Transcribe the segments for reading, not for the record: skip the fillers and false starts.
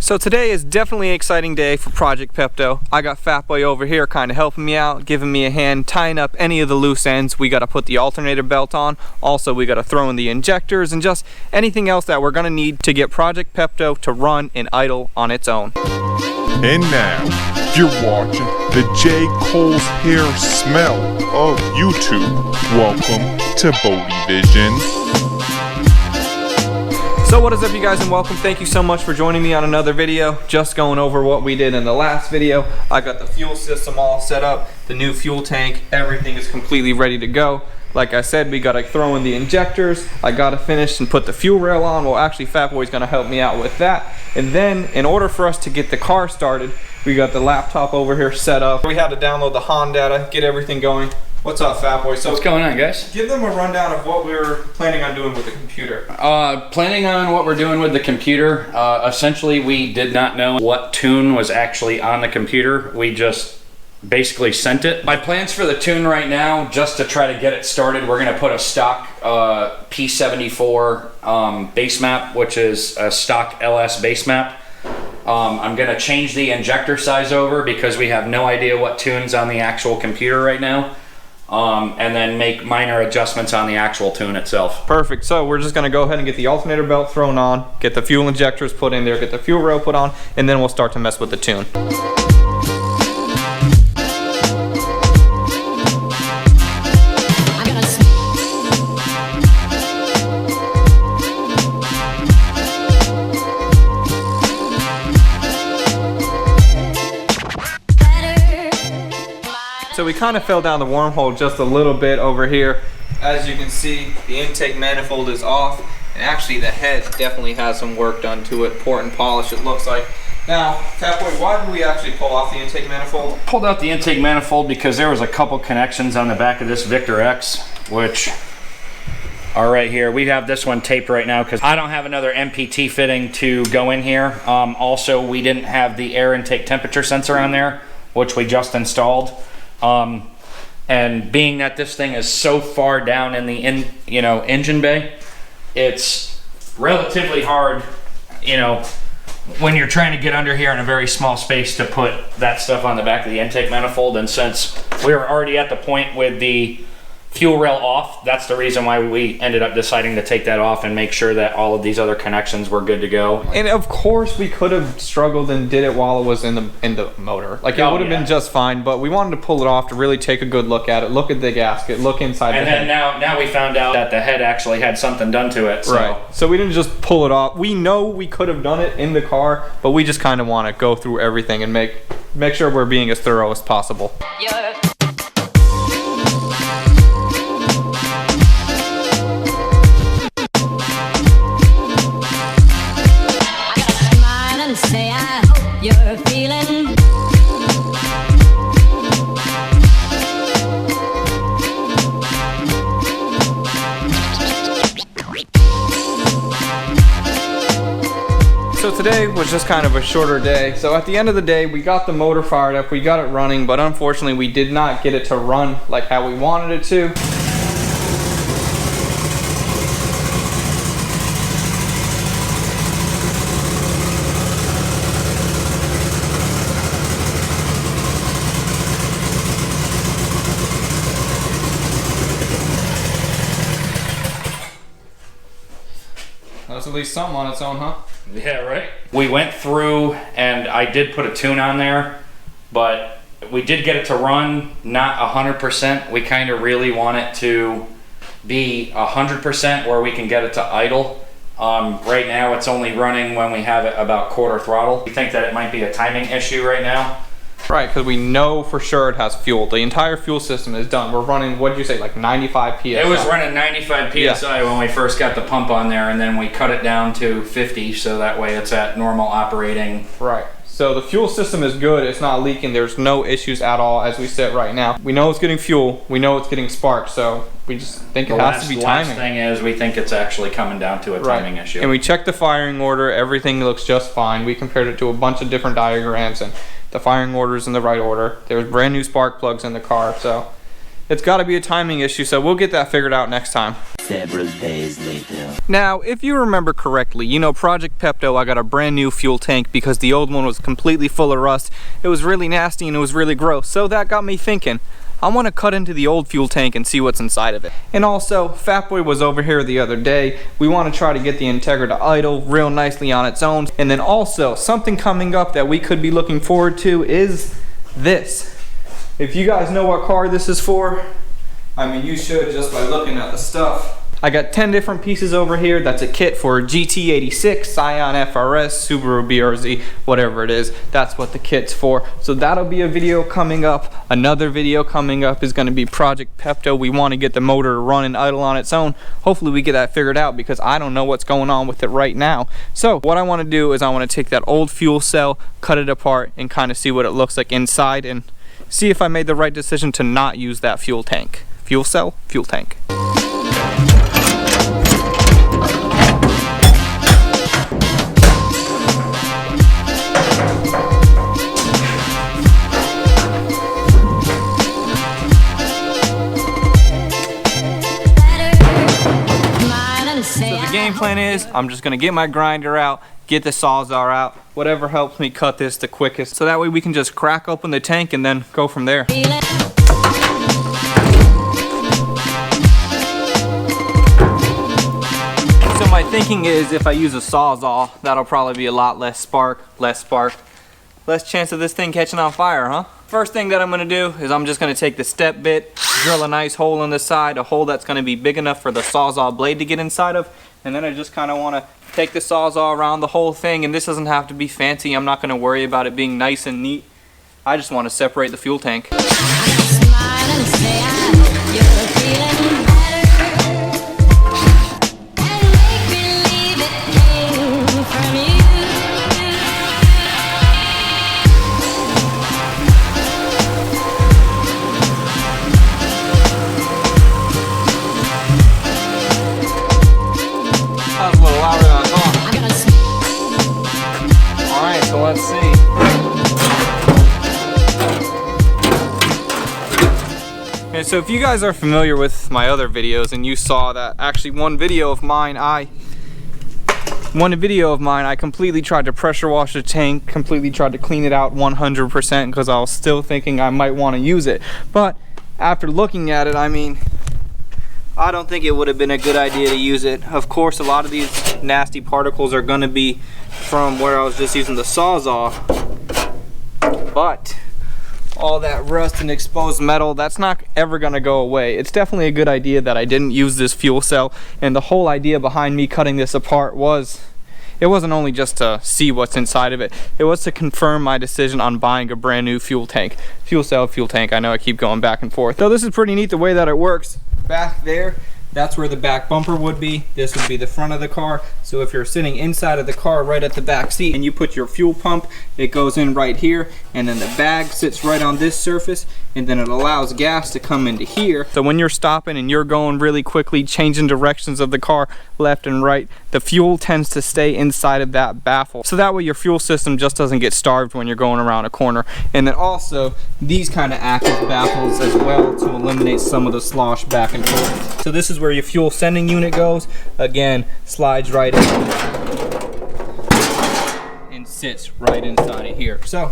So today is definitely an exciting day for Project Pepto. I got Fatboy over here kind of helping me out, giving me a hand, tying up any of the loose ends. We got to put the alternator belt on. Also, we got to throw in the injectors and just anything else that we're going to need to get Project Pepto to run and idle on its own. And now, you're watching the J. Cole's Hair Smell of YouTube. Welcome to BodeVision. So what is up, you guys, and welcome. Thank you so much for joining me on another video. Just going over what we did in the last video. I got the fuel system all set up, the new fuel tank, everything is completely ready to go. Like I said, we gotta throw in the injectors. I gotta finish and put the fuel rail on. Well, actually, Fatboy's gonna help me out with that. And then, in order for us to get the car started, we got the laptop over here set up. We had to download the HON data, get everything going. What's up, Fatboy? So what's going on, guys? Give them a rundown of what we're planning on doing with the computer. Planning on what we're doing with the computer. Essentially, we did not know what tune was actually on the computer. We just basically sent it. My plans for the tune right now, just to try to get it started, we're gonna put a stock P74 base map, which is a stock LS base map. I'm gonna change the injector size over because we have no idea what tune's on the actual computer right now. And then make minor adjustments on the actual tune itself. Perfect. So we're just gonna go ahead and get the alternator belt thrown on, get the fuel injectors put in there, get the fuel rail put on, and then we'll start to mess with the tune. So we kind of fell down the wormhole just a little bit over here. As you can see, the intake manifold is off, and actually the head definitely has some work done to it. Port and polish, it looks like. Now, Fatboy, why did we actually pull off the intake manifold? Pulled out the intake manifold because there was a couple connections on the back of this Victor X, which are right here. We have this one taped right now because I don't have another MPT fitting to go in here. Also, we didn't have the air intake temperature sensor on there, which we just installed. And being that this thing is so far down in the engine bay, it's relatively hard, when you're trying to get under here in a very small space to put that stuff on the back of the intake manifold. And since we were already at the point with the fuel rail off, that's the reason why we ended up deciding to take that off and make sure that all of these other connections were good to go. And of course we could have struggled and did it while it was in the motor. Like, it would have been just fine, but we wanted to pull it off to really take a good look at it, look at the gasket, look inside the head. And then now we found out that the head actually had something done to it. So. Right. So we didn't just pull it off. We know we could have done it in the car, but we just kind of want to go through everything and make sure we're being as thorough as possible. Yeah. Say I hope you're feeling. So today was just kind of a shorter day. So at the end of the day, we got the motor fired up, we got it running, but unfortunately we did not get it to run like how we wanted it to. That's at least something on its own, huh? Yeah, right? We went through and I did put a tune on there, but we did get it to run, not 100%. We kind of really want it to be 100% where we can get it to idle. Right now it's only running when we have it about quarter throttle. We think that it might be a timing issue right now. Right, because we know for sure it has fuel. The entire fuel system is done. We're running, what did you say, like 95 PSI? It was running 95 PSI when we first got the pump on there, and then we cut it down to 50, so that way it's at normal operating. Right. So the fuel system is good. It's not leaking. There's no issues at all as we sit right now. We know it's getting fuel. We know it's getting spark, so we just think it has to be timing. The last thing is we think it's actually coming down to a timing issue. And we checked the firing order. Everything looks just fine. We compared it to a bunch of different diagrams, and the firing order is in the right order. There's brand new spark plugs in the car, so It's got to be a timing issue, so we'll get that figured out next time. Several days later. Now, if you remember correctly, you know, Project Pepto, I got a brand new fuel tank because the old one was completely full of rust. It was really nasty and it was really gross. So that got me thinking, I want to cut into the old fuel tank and see what's inside of it. And also, Fatboy was over here the other day. We want to try to get the Integra to idle real nicely on its own. And then also, something coming up that we could be looking forward to is this. If you guys know what car this is for, I mean, you should just by looking at the stuff. I got 10 different pieces over here. That's a kit for GT86, Scion FRS, Subaru BRZ, whatever it is. That's what the kit's for. So that'll be a video coming up. Another video coming up is going to be Project Pepto. We want to get the motor to run and idle on its own. Hopefully we get that figured out because I don't know what's going on with it right now. So what I want to do is I want to take that old fuel cell, cut it apart, and kind of see what it looks like inside and see if I made the right decision to not use that fuel tank. Fuel cell, fuel tank. The game plan is I'm just gonna get my grinder out, get the Sawzall out, whatever helps me cut this the quickest, so that way we can just crack open the tank and then go from there. So my thinking is if I use a Sawzall, that'll probably be a lot less spark, less chance of this thing catching on fire, huh? First thing that I'm gonna do is I'm just gonna take the step bit, drill a nice hole in the side, a hole that's gonna be big enough for the Sawzall blade to get inside of, and then I just kinda wanna take the Sawzall around the whole thing, and this doesn't have to be fancy. I'm not gonna worry about it being nice and neat. I just wanna separate the fuel tank. Let's see. Okay, so if you guys are familiar with my other videos and you saw that actually one video of mine I completely tried to pressure wash the tank, completely tried to clean it out 100% because I was still thinking I might want to use it. But after looking at it, I mean, I don't think it would have been a good idea to use it. Of course, a lot of these nasty particles are going to be from where I was just using the Sawzall, but all that rust and exposed metal, that's not ever going to go away. It's definitely a good idea that I didn't use this fuel cell, and the whole idea behind me cutting this apart was, it wasn't only just to see what's inside of it, it was to confirm my decision on buying a brand new fuel tank. Fuel cell, fuel tank, I know I keep going back and forth. So this is pretty neat the way that it works. Back there, that's where the back bumper would be. This would be the front of the car. So if you're sitting inside of the car right at the back seat and you put your fuel pump, it goes in right here, and then the bag sits right on this surface, and then it allows gas to come into here. So when you're stopping and you're going really quickly, changing directions of the car left and right, the fuel tends to stay inside of that baffle. So that way your fuel system just doesn't get starved when you're going around a corner. And then also, these kind of act as baffles as well to eliminate some of the slosh back and forth. So this is where your fuel sending unit goes. Again, slides right in and sits right inside of here. So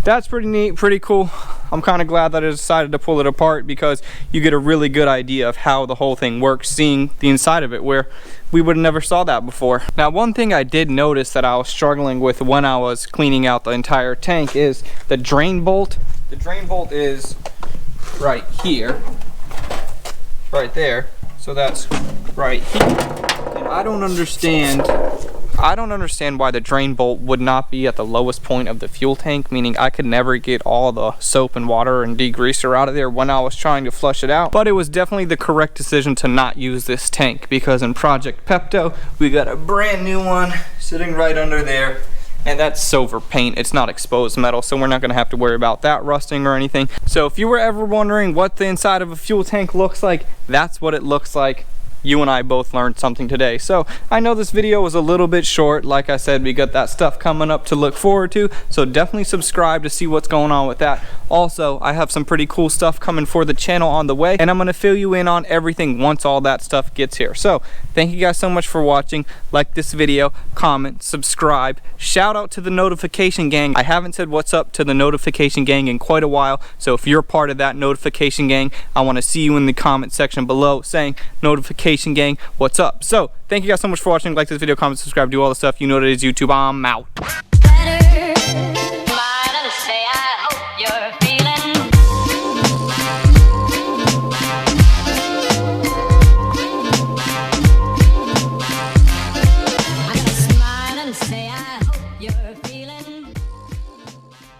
that's pretty neat, pretty cool. I'm kind of glad that I decided to pull it apart because you get a really good idea of how the whole thing works seeing the inside of it, where we would have never saw that before. Now, one thing I did notice that I was struggling with when I was cleaning out the entire tank is the drain bolt. The drain bolt is right here, right there. So that's right here. And I don't understand why the drain bolt would not be at the lowest point of the fuel tank, meaning I could never get all the soap and water and degreaser out of there when I was trying to flush it out. But it was definitely the correct decision to not use this tank, because in Project Pepto, we got a brand new one sitting right under there. And that's silver paint, it's not exposed metal, so we're not gonna have to worry about that rusting or anything. So if you were ever wondering what the inside of a fuel tank looks like, that's what it looks like. you and I both learned something today. So I know this video was a little bit short. Like I said, we got that stuff coming up to look forward to, so definitely subscribe to see what's going on with that. Also, I have some pretty cool stuff coming for the channel on the way, and I'm going to fill you in on everything once all that stuff gets here. So thank you guys so much for watching. Like this video, comment, subscribe, shout out to the notification gang. I haven't said what's up to the notification gang in quite a while, so if you're part of that notification gang, I want to see you in the comment section below saying notification gang, what's up. So thank you guys so much for watching. Like this video, comment, subscribe, do all the stuff. You know what it is, YouTube. I'm out.